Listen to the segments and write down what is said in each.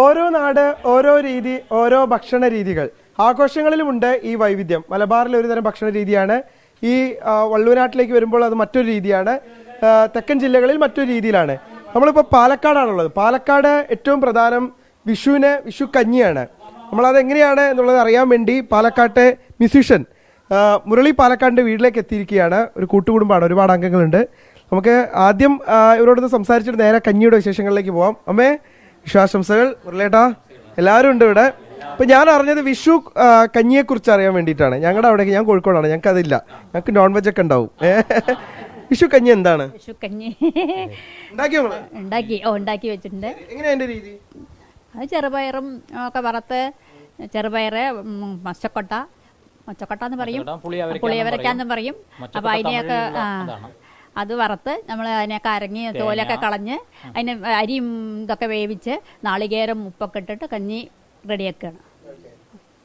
ഓരോ നാട്, ഓരോ രീതി, ഓരോ ഭക്ഷണ രീതികൾ. ആഘോഷങ്ങളിലുമുണ്ട് ഈ വൈവിധ്യം. മലബാറിലെ ഒരു തരം ഭക്ഷണ രീതിയാണ്. ഈ വള്ളുവനാട്ടിലേക്ക് വരുമ്പോൾ അത് മറ്റൊരു രീതിയാണ്. തെക്കൻ ജില്ലകളിൽ മറ്റൊരു രീതിയിലാണ്. നമ്മളിപ്പോൾ പാലക്കാടാണുള്ളത്. പാലക്കാട് ഏറ്റവും പ്രധാനം വിഷു കഞ്ഞിയാണ്. നമ്മളത് എങ്ങനെയാണ് എന്നുള്ളത് അറിയാൻ വേണ്ടി പാലക്കാട്ടെ മ്യൂസീഷ്യൻ മുരളി പാലക്കാടിൻ്റെ വീട്ടിലേക്ക് എത്തിയിരിക്കുകയാണ്. ഒരു കൂട്ടുകുടുംബമാണ്, ഒരുപാട് അംഗങ്ങളുണ്ട്. നമുക്ക് ആദ്യം ഇവരോടൊന്ന് സംസാരിച്ചിട്ട് നേരെ കഞ്ഞിയുടെ വിശേഷങ്ങളിലേക്ക് പോവാം. അമ്മേ, വിശ്വാസംസകൾ. മുരളിയേട്ടാ, എല്ലാവരും ഉണ്ട് ഇവിടെ. ഇപ്പം ഞാൻ അറിഞ്ഞത് വിഷു കഞ്ഞിയെക്കുറിച്ച് അറിയാൻ വേണ്ടിയിട്ടാണ്. ഞങ്ങളുടെ അവിടേക്ക്, ഞാൻ കോഴിക്കോടാണ്, ഞങ്ങൾക്ക് അതില്ല. ഞങ്ങൾക്ക് നോൺ വെജ് ഒക്കെ ഉണ്ടാവും. വിഷു കഞ്ഞി എന്താണ്? വിഷു കഞ്ഞി ഉണ്ടാക്കി വെച്ചിട്ടുണ്ട്. എങ്ങനെയാ അതിന്റെ രീതി? അത് ചെറുപയറും ഒക്കെ വറുത്ത്, ചെറുപയറ്, മൊച്ചക്കൊട്ട എന്ന് പറയും, പുളിയവരക്കാന്നും പറയും. അപ്പൊ അതിനെയൊക്കെ അത് വറുത്ത് നമ്മൾ അതിനെയൊക്കെ അരങ്ങി തോലൊക്കെ കളഞ്ഞ് അതിന് അരിയും ഇതൊക്കെ വേവിച്ച് നാളികേരം ഉപ്പൊക്കെ ഇട്ടിട്ട് കഞ്ഞി റെഡിയാക്കുകയാണ്.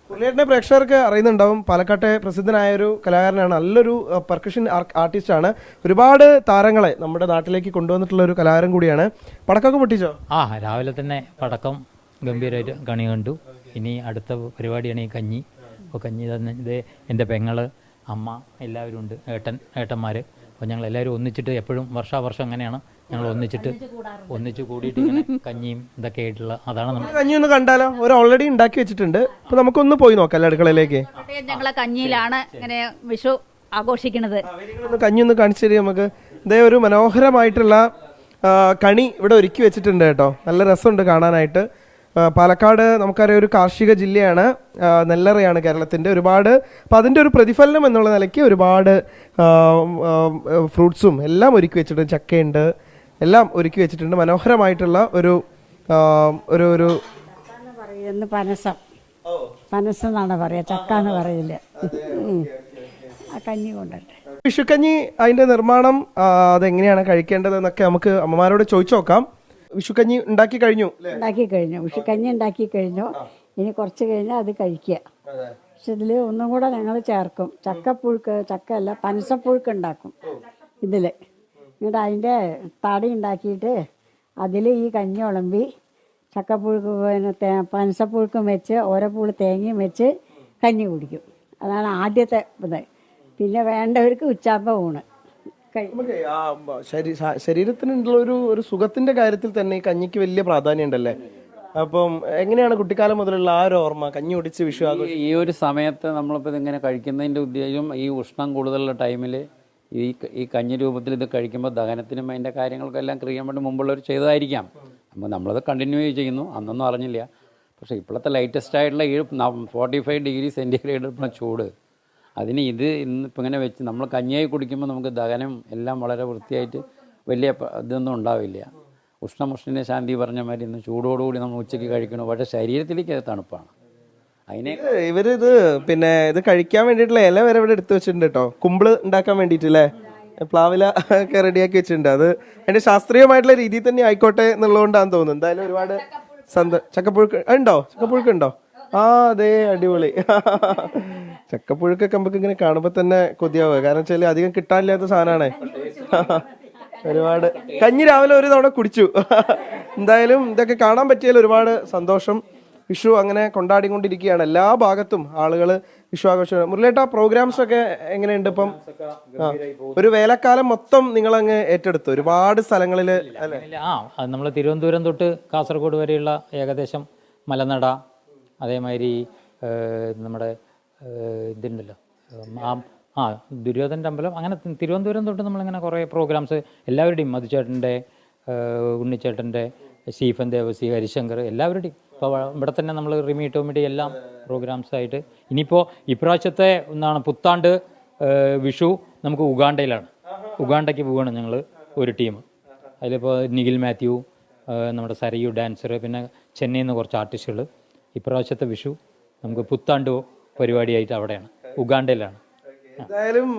മുരളിയേട്ടനെ പ്രേക്ഷകർക്ക് അറിയുന്നുണ്ടാവും. പാലക്കാട്ടെ പ്രസിദ്ധനായ ഒരു കലാകാരനാണ്, നല്ലൊരു പെർക്കഷൻ ആർട്ടിസ്റ്റാണ്. ഒരുപാട് താരങ്ങളെ നമ്മുടെ നാട്ടിലേക്ക് കൊണ്ടുവന്നിട്ടുള്ള ഒരു കലാകാരൻ കൂടിയാണ്. പടക്കമൊക്കെ പൊട്ടിച്ചോ? രാവിലെ തന്നെ പടക്കം ഗംഭീരമായിട്ട് കണി കണ്ടു. ഇനി അടുത്ത പരിപാടിയാണ് ഈ കഞ്ഞി. അപ്പോൾ കഞ്ഞി തന്നെ ഇത് എൻ്റെ പെങ്ങള്, അമ്മ, എല്ലാവരും ഉണ്ട്, ഏട്ടന്മാർ. അപ്പോൾ ഞങ്ങൾ എല്ലാവരും ഒന്നിച്ചിട്ട് എപ്പോഴും വർഷാവർഷം അങ്ങനെയാണ് ഞങ്ങൾ ഒന്നിച്ച് കൂടിയിട്ട് ഇങ്ങനെ കഞ്ഞിയും ഇതൊക്കെ ആയിട്ടുള്ള അതാണ് നമ്മൾ. കഞ്ഞി ഒന്ന് കണ്ടാലോ? ഒരു ഓൾറെഡി ഉണ്ടാക്കി വെച്ചിട്ടുണ്ട്. അപ്പോൾ നമുക്കൊന്ന് പോയി നോക്കാം അല്ലേ അടുക്കളയിലേക്ക്. ഞങ്ങളെ കഞ്ഞിയിലാണ് ഇങ്ങനെ വിഷു ആഘോഷിക്കുന്നത്. കഞ്ഞി ഒന്ന് കാണിച്ചു തരിക നമുക്ക്. ഇതേ ഒരു മനോഹരമായിട്ടുള്ള കണി ഇവിടെ ഒരുക്കി വെച്ചിട്ടുണ്ട് കേട്ടോ. നല്ല രസമുണ്ട് കാണാനായിട്ട്. പാലക്കാട് നമുക്കറിയാം ഒരു കാർഷിക ജില്ലയാണ്, നെല്ലറയാണ് കേരളത്തിൻ്റെ. ഒരുപാട് അപ്പം അതിൻ്റെ ഒരു പ്രതിഫലനം എന്നുള്ള നിലയ്ക്ക് ഒരുപാട് ഫ്രൂട്ട്സും എല്ലാം ഒരുക്കി വെച്ചിട്ടുണ്ട്. ചക്കയുണ്ട്, എല്ലാം ഒരുക്കി വെച്ചിട്ടുണ്ട്. മനോഹരമായിട്ടുള്ള ഒരു ഒരു പനസെന്നാണ് പറയുക, ചക്ക എന്ന് പറയില്ല. ആ കഞ്ഞി കൊണ്ടല്ലേ വിഷുക്കഞ്ഞി. അതിൻ്റെ നിർമ്മാണം അതെങ്ങനെയാണ് കഴിക്കേണ്ടതെന്നൊക്കെ നമുക്ക് അമ്മമാരോട് ചോദിച്ചു നോക്കാം. വിഷുക്കഞ്ഞി ഉണ്ടാക്കി കഴിഞ്ഞു. വിഷുക്കഞ്ഞി ഉണ്ടാക്കി കഴിഞ്ഞു. ഇനി കുറച്ച് കഴിഞ്ഞാൽ അത് കഴിക്കുക. പക്ഷെ ഇതിൽ ഒന്നും കൂടെ ഞങ്ങൾ ചേർക്കും. ചക്കയല്ല, പനസപ്പുഴുക്ക് ഉണ്ടാക്കും ഇതിൽ. എന്നിട്ട് അതിൻ്റെ തടി ഉണ്ടാക്കിയിട്ട് അതിൽ ഈ കഞ്ഞി ഉളമ്പി ചക്കപ്പുഴുക്ക്, പിന്നെ പനസപ്പുഴുക്കും വെച്ച് ഓരോ തേങ്ങയും വെച്ച് കഞ്ഞി കുടിക്കും. അതാണ് ആദ്യത്തെ ഇത്. പിന്നെ വേണ്ടവർക്ക് ഉച്ചാപ്പ ഊണ്. ശരീരത്തിനുള്ള ഒരു സുഖത്തിന്റെ കാര്യത്തിൽ തന്നെ ഈ കഞ്ഞിക്ക് വലിയ പ്രാധാന്യം ഉണ്ടല്ലേ? അപ്പം എങ്ങനെയാണ് കുട്ടിക്കാലം മുതലുള്ള ആ ഒരു ഓർമ്മ കഞ്ഞി ഒടിച്ച് വിഷു ആഘോഷം? ഈ ഒരു സമയത്ത് നമ്മളിപ്പോൾ ഇതിങ്ങനെ കഴിക്കുന്നതിൻ്റെ ഉദ്ദേശം ഈ ഉഷ്ണം കൂടുതലുള്ള ടൈമിൽ ഈ കഞ്ഞി രൂപത്തിൽ ഇത് കഴിക്കുമ്പോൾ ദഹനത്തിനും അതിൻ്റെ കാര്യങ്ങൾക്കെല്ലാം ക്രിയാൻ വേണ്ടി മുമ്പുള്ളവർ ചെയ്തതായിരിക്കാം. അപ്പോൾ നമ്മളത് കണ്ടിന്യൂ ചെയ്യുന്നു. അന്നൊന്നും അറിഞ്ഞില്ല. പക്ഷേ ഇപ്പോഴത്തെ ലേറ്റസ്റ്റ് ആയിട്ടുള്ള 45 ഡിഗ്രി സെൻറ്റിഗ്രേഡ് ചൂട്, അതിന് ഇത് ഇന്നിപ്പോൾ ഇങ്ങനെ വെച്ച് നമ്മൾ കഞ്ഞിയായി കുടിക്കുമ്പോൾ നമുക്ക് ദഹനം എല്ലാം വളരെ വൃത്തിയായിട്ട് വലിയ ഇതൊന്നും ഉണ്ടാവില്ല. ഉഷ്ണമുഷ്ണിനെ ശാന്തി പറഞ്ഞ മാതിരി ഇന്ന് ചൂടോടുകൂടി നമ്മൾ ഉച്ചയ്ക്ക് കഴിക്കണം. പക്ഷേ ശരീരത്തിലേക്ക് അത് തണുപ്പാണ്. അതിനെ ഇവരിത് പിന്നെ ഇത് കഴിക്കാൻ വേണ്ടിയിട്ടുള്ള ഇല വരെ ഇവിടെ എടുത്ത് വെച്ചിട്ടുണ്ട് കേട്ടോ. കുമ്പിള് ഉണ്ടാക്കാൻ വേണ്ടിയിട്ടല്ലേ, പ്ലാവില ഒക്കെ റെഡിയാക്കി വെച്ചിട്ടുണ്ട്. അത് അതിൻ്റെ ശാസ്ത്രീയമായിട്ടുള്ള രീതിയിൽ തന്നെ ആയിക്കോട്ടെ എന്നുള്ളതുകൊണ്ടാണെന്ന് തോന്നുന്നു. എന്തായാലും ഒരുപാട് ചക്കപ്പുഴുക്ക് ഉണ്ടോ? ചക്കപ്പുഴുക്ക് ഉണ്ടോ? അതെ, അടിപൊളി. ചക്കപ്പുഴുക്കൊക്കെ നമുക്ക് ഇങ്ങനെ കാണുമ്പോൾ തന്നെ കൊതിയാവുക. കാരണം വെച്ചാൽ അധികം കിട്ടാനില്ലാത്ത സാധനമാണ്. ഒരുപാട് കഞ്ഞി രാവിലെ ഒരു തവണ കുടിച്ചു. എന്തായാലും ഇതൊക്കെ കാണാൻ പറ്റിയാൽ ഒരുപാട് സന്തോഷം. വിഷു അങ്ങനെ കൊണ്ടാടിക്കൊണ്ടിരിക്കുകയാണ്. എല്ലാ ഭാഗത്തും ആളുകൾ വിഷു ആഘോഷം. മുരളിയേട്ടാ, പ്രോഗ്രാംസ് ഒക്കെ എങ്ങനെയുണ്ട് ഇപ്പം? ഒരു വേലക്കാലം മൊത്തം നിങ്ങളങ്ങ് ഏറ്റെടുത്തു ഒരുപാട് സ്ഥലങ്ങളിൽ അല്ലേ? നമ്മൾ തിരുവനന്തപുരം തൊട്ട് കാസർഗോഡ് വരെയുള്ള ഏകദേശം മലനട, അതേമാതിരി നമ്മുടെ ഇതുണ്ടല്ലോ ദുര്യോധൻ്റെ അമ്പലം, അങ്ങനെ തിരുവനന്തപുരം തൊട്ട് നമ്മളിങ്ങനെ കുറേ പ്രോഗ്രാംസ് എല്ലാവരുടെയും, മധുചേട്ടൻ്റെ, ഉണ്ണിച്ചേട്ടൻ്റെ, സ്റ്റീഫൻ ദേവസി, ഹരിശങ്കർ, എല്ലാവരുടെയും. ഇപ്പോൾ ഇവിടെ തന്നെ നമ്മൾ റിമി ടോമിയുടെ എല്ലാം പ്രോഗ്രാംസായിട്ട്. ഇനിയിപ്പോൾ ഇപ്രാവശ്യത്തെ പുത്താണ്ട് വിഷു നമുക്ക് ഉഗാണ്ടയിലാണ്. ഉഗാണ്ടയ്ക്ക് പോവുകയാണ് ഞങ്ങൾ ഒരു ടീം. അതിലിപ്പോൾ നിഖിൽ മാത്യു, നമ്മുടെ സരയു ഡാൻസർ, പിന്നെ ചെന്നൈയിൽ നിന്ന് കുറച്ച് ആർട്ടിസ്റ്റുകൾ. ഇപ്രാവശ്യത്തെ വിഷു നമുക്ക് പുത്താണ്ട് പരിപാടിയായിട്ട് അവിടെയാണ്, ഉഗാണ്ടയിലാണ്. എന്തായാലും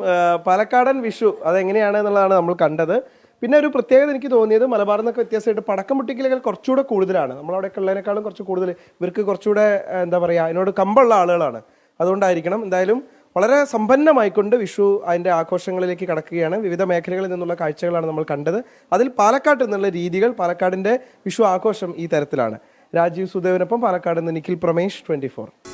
പാലക്കാടൻ വിഷു അതെങ്ങനെയാണ് എന്നുള്ളതാണ് നമ്മൾ കണ്ടത്. പിന്നെ ഒരു പ്രത്യേകത എനിക്ക് തോന്നിയത് മലബാറിൽ നിന്നൊക്കെ വ്യത്യാസമായിട്ട് പടക്കം പൊട്ടിക്കലുകൾ കുറച്ചുകൂടെ കൂടുതലാണ്. നമ്മളവിടെ ഉള്ളതിനേക്കാളും കുറച്ച് കൂടുതൽ ഇവർക്ക് കുറച്ചുകൂടെ എന്താ പറയുക, അതിനോട് കമ്പുള്ള ആളുകളാണ്. അതുകൊണ്ടായിരിക്കണം. എന്തായാലും വളരെ സമ്പന്നമായിക്കൊണ്ട് വിഷു അതിൻ്റെ ആഘോഷങ്ങളിലേക്ക് കടക്കുകയാണ്. വിവിധ മേഖലകളിൽ നിന്നുള്ള കാഴ്ചകളാണ് നമ്മൾ കണ്ടത്. അതിൽ പാലക്കാട്ട് നിന്നുള്ള രീതികൾ, പാലക്കാടിൻ്റെ വിഷു ആഘോഷം ഈ തരത്തിലാണ്. രാജീവ് സുദേവനൊപ്പം പാലക്കാട് നിന്ന് നിഖിൽ പ്രമേഷ് 24.